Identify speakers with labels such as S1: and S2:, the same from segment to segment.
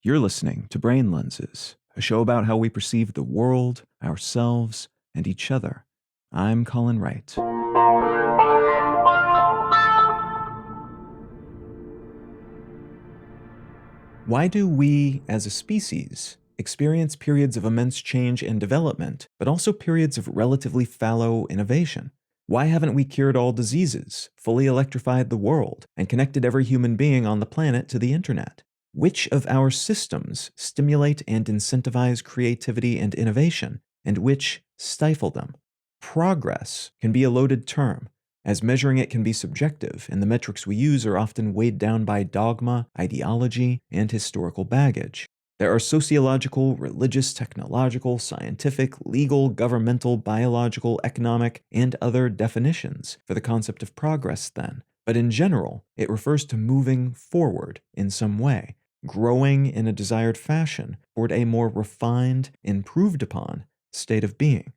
S1: You're listening to Brain Lenses, a show about how we perceive the world, ourselves, and each other. I'm Colin Wright. Why do we, as a species, experience periods of immense change and development, but also periods of relatively fallow innovation? Why haven't we cured all diseases, fully electrified the world, and connected every human being on the planet to the internet? Which of our systems stimulate and incentivize creativity and innovation, and which stifle them? Progress can be a loaded term, as measuring it can be subjective, and the metrics we use are often weighed down by dogma, ideology, and historical baggage. There are sociological, religious, technological, scientific, legal, governmental, biological, economic, and other definitions for the concept of progress then. But in general, it refers to moving forward in some way, growing in a desired fashion toward a more refined, improved upon state of being.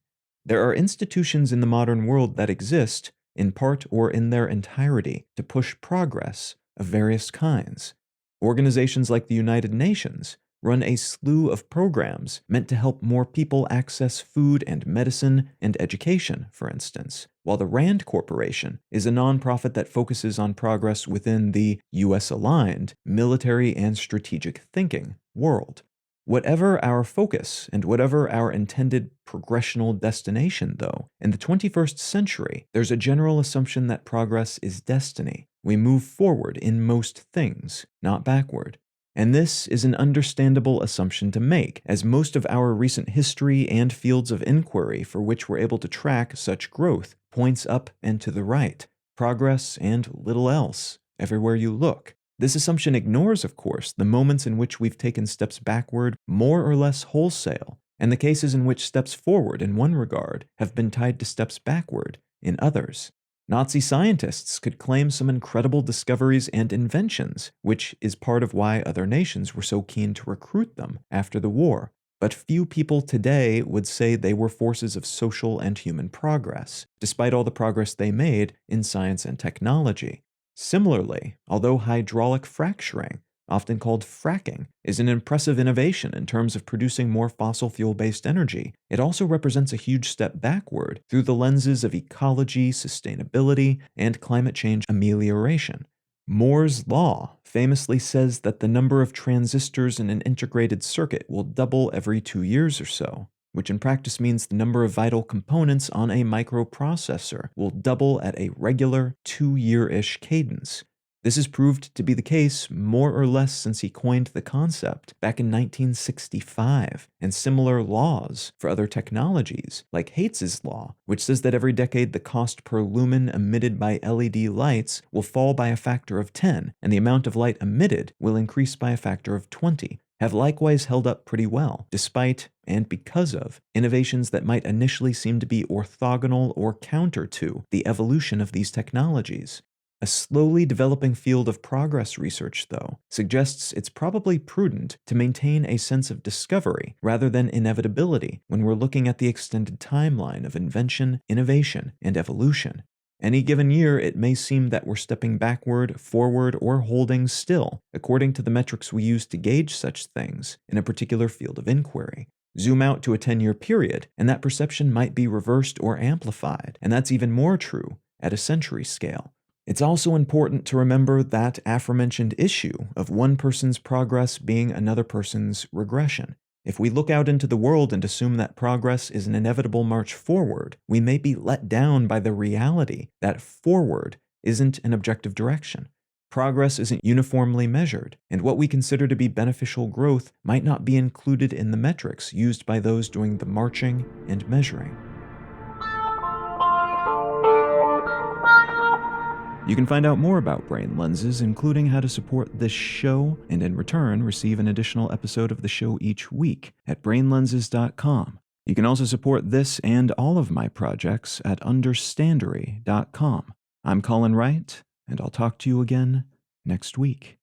S1: There are institutions in the modern world that exist, in part or in their entirety, to push progress of various kinds. Organizations like the United Nations run a slew of programs meant to help more people access food and medicine and education, for instance, while the RAND Corporation is a nonprofit that focuses on progress within the US-aligned military and strategic thinking world. Whatever our focus and whatever our intended progressional destination, though, in the 21st century, there's a general assumption that progress is destiny. We move forward in most things, not backward. And this is an understandable assumption to make, as most of our recent history and fields of inquiry for which we're able to track such growth points up and to the right, progress and little else, everywhere you look. This assumption ignores, of course, the moments in which we've taken steps backward more or less wholesale, and the cases in which steps forward in one regard have been tied to steps backward in others. Nazi scientists could claim some incredible discoveries and inventions, which is part of why other nations were so keen to recruit them after the war. But few people today would say they were forces of social and human progress, despite all the progress they made in science and technology. Similarly, although hydraulic fracturing, often called fracking, is an impressive innovation in terms of producing more fossil fuel-based energy, it also represents a huge step backward through the lenses of ecology, sustainability, and climate change amelioration. Moore's law famously says that the number of transistors in an integrated circuit will double every 2 years or so, which in practice means the number of vital components on a microprocessor will double at a regular 2-year-ish cadence. This has proved to be the case more or less since he coined the concept back in 1965, and similar laws for other technologies, like Haitz's law, which says that every decade the cost per lumen emitted by LED lights will fall by a factor of 10, and the amount of light emitted will increase by a factor of 20, have likewise held up pretty well, despite, and because of, innovations that might initially seem to be orthogonal or counter to the evolution of these technologies. A slowly developing field of progress research, though, suggests it's probably prudent to maintain a sense of discovery rather than inevitability when we're looking at the extended timeline of invention, innovation, and evolution. Any given year, it may seem that we're stepping backward, forward, or holding still, according to the metrics we use to gauge such things in a particular field of inquiry. Zoom out to a 10-year period, and that perception might be reversed or amplified, and that's even more true at a century scale. It's also important to remember that aforementioned issue of one person's progress being another person's regression. If we look out into the world and assume that progress is an inevitable march forward, we may be let down by the reality that forward isn't an objective direction. Progress isn't uniformly measured, and what we consider to be beneficial growth might not be included in the metrics used by those doing the marching and measuring. You can find out more about Brain Lenses, including how to support this show, and in return receive an additional episode of the show each week at brainlenses.com. You can also support this and all of my projects at understandery.com. I'm Colin Wright, and I'll talk to you again next week.